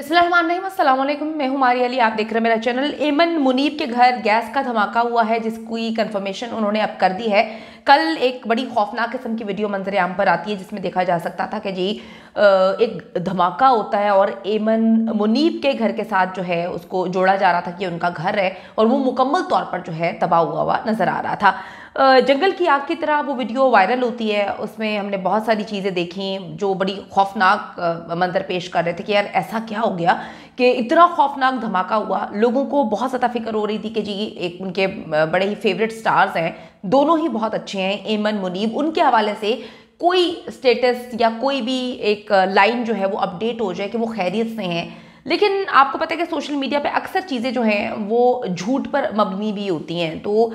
अस्सलाम वालेकुम, मैं हूं मारिया अली। आप देख रहे हैं मेरा चैनल। एमन मुनीब के घर गैस का धमाका हुआ है जिसकी कंफर्मेशन उन्होंने अब कर दी है। कल एक बड़ी खौफनाक किस्म की वीडियो मंजर आम पर आती है जिसमें देखा जा सकता था कि जी एक धमाका होता है और एमन मुनीब के घर के साथ जो है उसको जोड़ा जा रहा था कि उनका घर है और वो मुकम्मल तौर पर जो है तबाह हुआ नजर आ रहा था। जंगल की आग की तरह वो वीडियो वायरल होती है। उसमें हमने बहुत सारी चीज़ें देखी जो बड़ी खौफनाक मंजर पेश कर रहे थे कि यार ऐसा क्या हो गया कि इतना खौफनाक धमाका हुआ। लोगों को बहुत ज़्यादा फिक्र हो रही थी कि जी एक उनके बड़े ही फेवरेट स्टार्स हैं, दोनों ही बहुत अच्छे हैं, एमन मुनीब। उनके हवाले से कोई स्टेटस या कोई भी एक लाइन जो है वो अपडेट हो जाए कि वो खैरियत से हैं। लेकिन आपको पता है कि सोशल मीडिया पे अक्सर चीज़ें जो हैं वो झूठ पर मबनी भी होती हैं। तो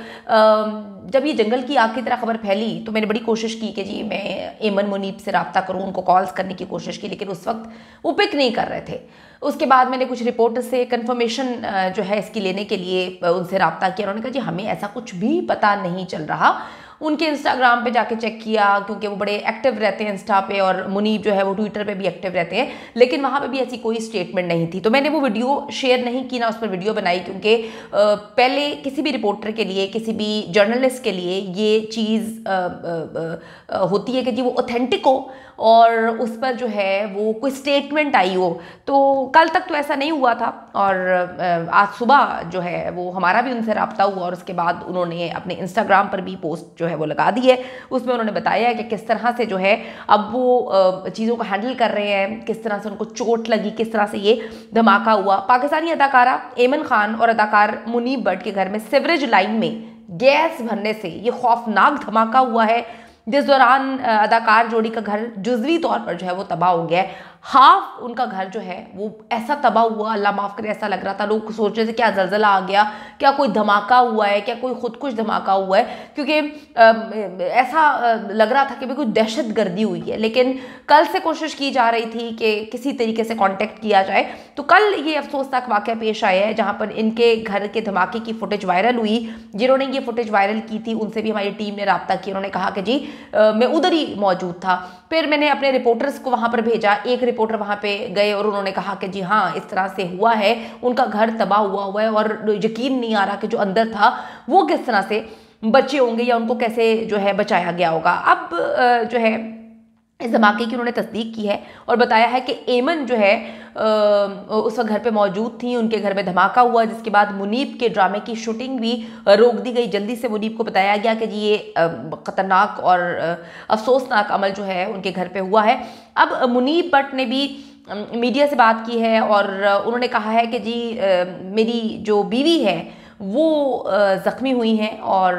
जब ये जंगल की आग की तरह खबर फैली तो मैंने बड़ी कोशिश की कि जी मैं एमन मुनीब से रब्ता करूं, उनको कॉल्स करने की कोशिश की, लेकिन उस वक्त वो पिक नहीं कर रहे थे। उसके बाद मैंने कुछ रिपोर्टर से कंफर्मेशन जो है इसकी लेने के लिए उनसे रब्ता किया। उन्होंने कहा जी हमें ऐसा कुछ भी पता नहीं चल रहा। उनके इंस्टाग्राम पे जाके चेक किया क्योंकि वो बड़े एक्टिव रहते हैं इंस्टा पे, और मुनीब जो है वो ट्विटर पे भी एक्टिव रहते हैं, लेकिन वहाँ पे भी ऐसी कोई स्टेटमेंट नहीं थी। तो मैंने वो वीडियो शेयर नहीं की, ना उस पर वीडियो बनाई, क्योंकि पहले किसी भी रिपोर्टर के लिए, किसी भी जर्नलिस्ट के लिए ये चीज़ होती है कि जी वो ऑथेंटिक हो और उस पर जो है वो कोई स्टेटमेंट आई हो। तो कल तक तो ऐसा नहीं हुआ था और आज सुबह जो है वो हमारा भी उनसे रब्ता हुआ और उसके बाद उन्होंने अपने इंस्टाग्राम पर भी पोस्ट जो है वो लगा दी है। उसमें उन्होंने बताया है कि किस तरह से जो है अब वो चीज़ों को हैंडल कर रहे हैं, किस तरह से उनको चोट लगी, किस तरह से ये धमाका हुआ। पाकिस्तानी अदाकारा एमन खान और अदाकार मुनीब भट्ट के घर में सीवरेज लाइन में गैस भरने से ये खौफनाक धमाका हुआ है, जिस दौरान अदाकार जोड़ी का घर जुज़वी तौर पर जो है वो तबाह हो गया है। हाफ उनका घर जो है वो ऐसा तबाह हुआ, अल्लाह माफ़ करे, ऐसा लग रहा था लोग सोच रहे थे क्या ज़लज़ला आ गया, क्या कोई धमाका हुआ है, क्या कोई खुदकुश धमाका हुआ है, क्योंकि ऐसा लग रहा था कि कोई दहशत गर्दी हुई है। लेकिन कल से कोशिश की जा रही थी कि किसी तरीके से कांटेक्ट किया जाए। तो कल ये अफसोसनाक वाक़या पेश आया है जहाँ पर इनके घर के धमाके की फुटेज वायरल हुई। जिन्होंने ये फुटेज वायरल की थी उनसे भी हमारी टीम ने रब्ता किया। उन्होंने कहा कि जी मैं उधर ही मौजूद था। फिर मैंने अपने रिपोर्टर्स को वहाँ पर भेजा। एक रिपोर्टर वहाँ पे गए और उन्होंने कहा कि जी हाँ इस तरह से हुआ है, उनका घर तबाह हुआ है और यकीन नहीं आ रहा कि जो अंदर था वो किस तरह से बचे होंगे या उनको कैसे जो है बचाया गया होगा। अब जो है इस धमाके की उन्होंने तस्दीक की है और बताया है कि एमन जो है उस वक्त घर पे मौजूद थी, उनके घर में धमाका हुआ, जिसके बाद मुनीब के ड्रामे की शूटिंग भी रोक दी गई। जल्दी से मुनीब को बताया गया कि जी ये ख़तरनाक और अफसोसनाक अमल जो है उनके घर पे हुआ है। अब मुनीब भट्ट ने भी मीडिया से बात की है और उन्होंने कहा है कि जी मेरी जो बीवी है वो ज़ख्मी हुई हैं और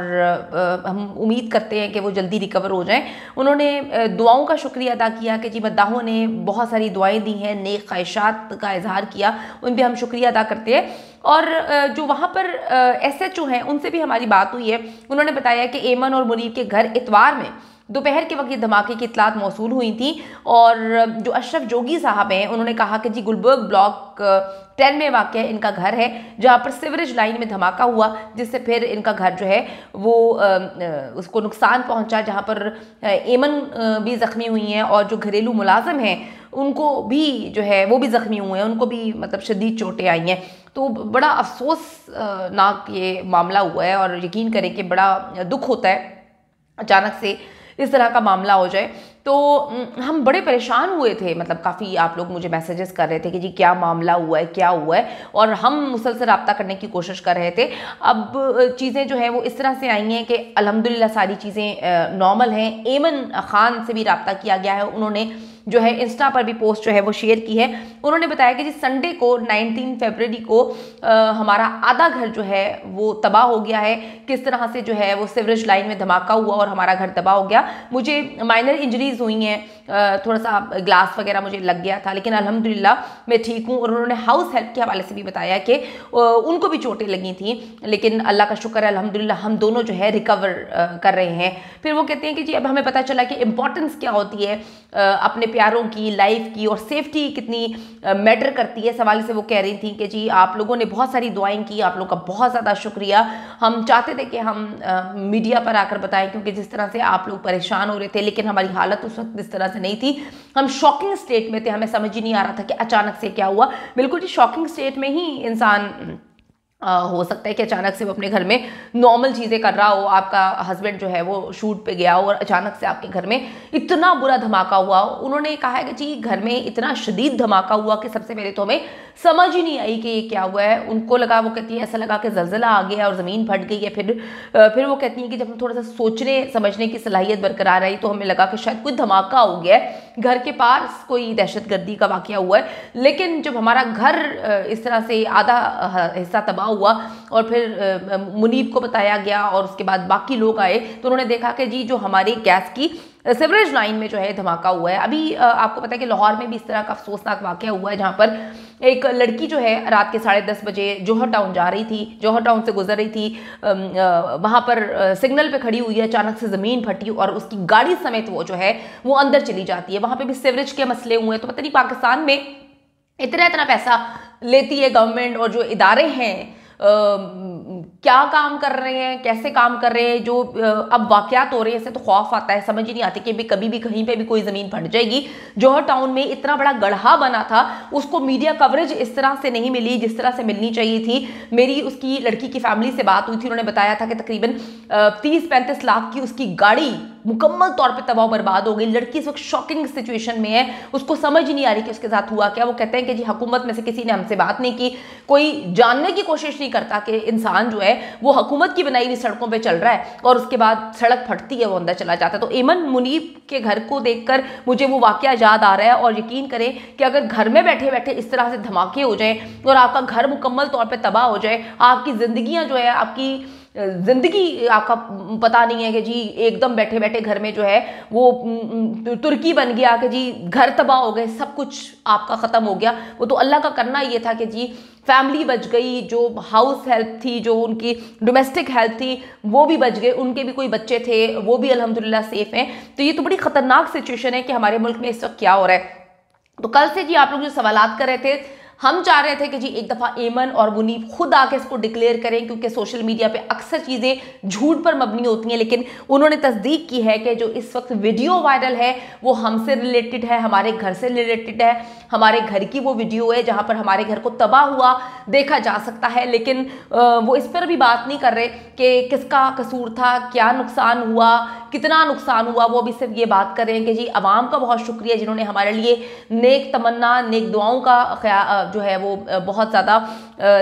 हम उम्मीद करते हैं कि वो जल्दी रिकवर हो जाएं। उन्होंने दुआओं का शुक्रिया अदा किया कि जी मद्दाहों ने बहुत सारी दुआएं दी हैं, नेक ख्वाहिशात का इजहार किया, उन पर हम शुक्रिया अदा करते हैं। और जो वहाँ पर SHO हैं उनसे भी हमारी बात हुई है। उन्होंने बताया कि एमन और मुनीब के घर इतवार में दोपहर के वक्त ये धमाके की इतलात मौसूल हुई थी और जो अशरफ जोगी साहब हैं उन्होंने कहा कि जी गुलबर्ग ब्लॉक 10 में वाक़या इनका घर है जहाँ पर सीवरेज लाइन में धमाका हुआ, जिससे फिर इनका घर जो है वो उसको नुकसान पहुँचा, जहाँ पर एमन भी ज़ख्मी हुई हैं और जो घरेलू मुलाजिम हैं उनको भी जो है वो भी ज़ख्मी हुए हैं, उनको भी मतलब शदीद चोटें आई हैं। तो बड़ा अफसोसनाक ये मामला हुआ है और यकीन करें कि बड़ा दुख होता है अचानक से इस तरह का मामला हो जाए। तो हम बड़े परेशान हुए थे, मतलब काफ़ी आप लोग मुझे मैसेजेस कर रहे थे कि जी क्या मामला हुआ है, क्या हुआ है, और हम मुसलसल रब्ता करने की कोशिश कर रहे थे। अब चीज़ें जो है वो इस तरह से आई हैं कि अल्हम्दुलिल्लाह सारी चीज़ें नॉर्मल हैं। एमन खान से भी रब्ता किया गया है, उन्होंने जो है इंस्टा पर भी पोस्ट जो है वो शेयर की है। उन्होंने बताया कि जी संडे को 19 फरवरी को हमारा आधा घर जो है वो तबाह हो गया है, किस तरह से जो है वो सीवरेज लाइन में धमाका हुआ और हमारा घर तबाह हो गया। मुझे माइनर इंजरीज हुई हैं, थोड़ा सा ग्लास वगैरह मुझे लग गया था, लेकिन अल्हम्दुलिल्लाह मैं ठीक हूँ। और उन्होंने हाउस हेल्प के हवाले से भी बताया कि उनको भी चोटें लगी थी, लेकिन अल्लाह का शुक्र है अल्हम्दुलिल्लाह हम दोनों जो है रिकवर कर रहे हैं। फिर वो कहते हैं कि जी अब हमें पता चला कि इम्पोर्टेंस क्या होती है अपने प्यारों की, लाइफ की, और सेफ्टी कितनी मैटर करती है। सवाल से वो कह रही थी कि जी आप लोगों ने बहुत सारी दुआएं की, आप लोगों का बहुत ज़्यादा शुक्रिया। हम चाहते थे कि हम मीडिया पर आकर बताएं, क्योंकि जिस तरह से आप लोग परेशान हो रहे थे, लेकिन हमारी हालत उस वक्त इस तरह से नहीं थी। हम शॉकिंग स्टेट में थे, हमें समझ ही नहीं आ रहा था कि अचानक से क्या हुआ। बिल्कुल जी शॉकिंग स्टेट में ही इंसान हो सकता है कि अचानक से वो अपने घर में नॉर्मल चीज़ें कर रहा हो, आपका हस्बैंड जो है वो शूट पे गया हो और अचानक से आपके घर में इतना बुरा धमाका हुआ। उन्होंने कहा है कि जी घर में इतना शदीद धमाका हुआ कि सबसे पहले तो हमें समझ ही नहीं आई कि ये क्या हुआ है। उनको लगा, वो कहती है ऐसा लगा कि जलजला आ गया और ज़मीन फट गई है। फिर वो कहती है कि जब हम थोड़ा सा सोचने समझने की सलाहियत बरकरार आई तो हमें लगा कि शायद कोई धमाका हो गया है, घर के पास कोई दहशतगर्दी का वाक़या हुआ है। लेकिन जब हमारा घर इस तरह से आधा हिस्सा तबाह हुआ और फिर मुनीब को बताया गया और उसके बाद बाकी लोग आए तो उन्होंने देखा कि जी जो हमारी गैस की सीवरेज लाइन में जो है धमाका हुआ है। अभी आपको पता है कि लाहौर में भी इस तरह का अफसोसनाक वाक़या हुआ है, जहाँ पर एक लड़की जो है रात के 10:30 बजे जौहर टाउन जा रही थी, जौहर टाउन से गुजर रही थी, वहाँ पर सिग्नल पे खड़ी हुई है, अचानक से ज़मीन फटी और उसकी गाड़ी समेत वो जो है वो अंदर चली जाती है। वहाँ पर भी सीवरेज के मसले हुए हैं। तो पता नहीं पाकिस्तान में इतना इतना पैसा लेती है गवर्नमेंट और जो इदारे हैं क्या काम कर रहे हैं, कैसे काम कर रहे हैं, जो अब वाकयात हो रहे हैं, इससे तो खौफ आता है। समझ ही नहीं आती कि भी कभी भी कहीं पे भी कोई ज़मीन फट जाएगी। जौहर टाउन में इतना बड़ा गड्ढा बना था, उसको मीडिया कवरेज इस तरह से नहीं मिली जिस तरह से मिलनी चाहिए थी। मेरी उसकी लड़की की फैमिली से बात हुई थी, उन्होंने बताया था कि तकरीबन 30-35 लाख की उसकी गाड़ी मुकम्मल तौर पे तबाह बर्बाद हो गई। लड़की इस वक्त शॉकिंग सिचुएशन में है, उसको समझ ही नहीं आ रही कि उसके साथ हुआ क्या। वो कहते हैं कि जी हुकूमत में से किसी ने हमसे बात नहीं की, कोई जानने की कोशिश नहीं करता कि इंसान जो है वो हुकूमत की बनाई हुई सड़कों पे चल रहा है और उसके बाद सड़क फटती है वो अंदर चला जाता है। तो एमन मुनीब के घर को देखकर मुझे वो वाकया याद आ रहा है। और यकीन करें कि अगर घर में बैठे बैठे इस तरह से धमाके हो जाए और आपका घर मुकम्मल तौर पर तबाह हो जाए, आपकी जिंदगियां जो है, आपकी जिंदगी आपका पता नहीं है कि जी एकदम बैठे बैठे घर में जो है वो तुर्की बन गया कि जी घर तबाह हो गए, सब कुछ आपका ख़त्म हो गया। वो तो अल्लाह का करना ये था कि जी फैमिली बच गई, जो हाउस हेल्प थी, जो उनकी डोमेस्टिक हेल्प थी वो भी बच गए, उनके भी कोई बच्चे थे वो भी अल्हम्दुलिल्लाह सेफ हैं। तो ये तो बड़ी ख़तरनाक सिचुएशन है कि हमारे मुल्क में इस वक्त क्या हो रहा है। तो कल से जी आप लोग जो सवालात कर रहे थे, हम चाह रहे थे कि जी एक दफ़ा एमन और मुनीब खुद आके इसको डिक्लेयर करें, क्योंकि सोशल मीडिया पे अक्सर चीज़ें झूठ पर मबनी होती हैं। लेकिन उन्होंने तस्दीक की है कि जो इस वक्त वीडियो वायरल है वो हमसे रिलेटेड है, हमारे घर से रिलेटेड है, हमारे घर की वो वीडियो है जहाँ पर हमारे घर को तबाह हुआ देखा जा सकता है। लेकिन वो इस पर भी बात नहीं कर रहे कि किसका कसूर था, क्या नुकसान हुआ, कितना नुकसान हुआ। वो अभी सिर्फ ये बात कर रहे हैं कि जी अवाम का बहुत शुक्रिया जिन्होंने हमारे लिए नेक तमन्ना, नेक दुआओं का जो है वो बहुत ज़्यादा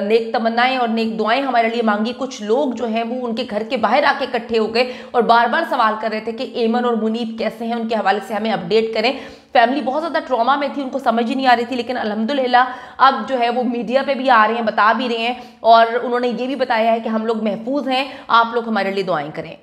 नेक तमन्नाएं और नेक दुआएं हमारे लिए मांगी। कुछ लोग जो हैं वो उनके घर के बाहर आके इकट्ठे हो गए और बार बार सवाल कर रहे थे कि एमन और मुनीब कैसे हैं, उनके हवाले से हमें अपडेट करें। फैमिली बहुत ज़्यादा ट्रॉमा में थी, उनको समझ ही नहीं आ रही थी। लेकिन अल्हम्दुलिल्लाह अब जो है वो मीडिया पे भी आ रहे हैं, बता भी रहे हैं और उन्होंने ये भी बताया है कि हम लोग महफूज हैं, आप लोग हमारे लिए दुआएं करें।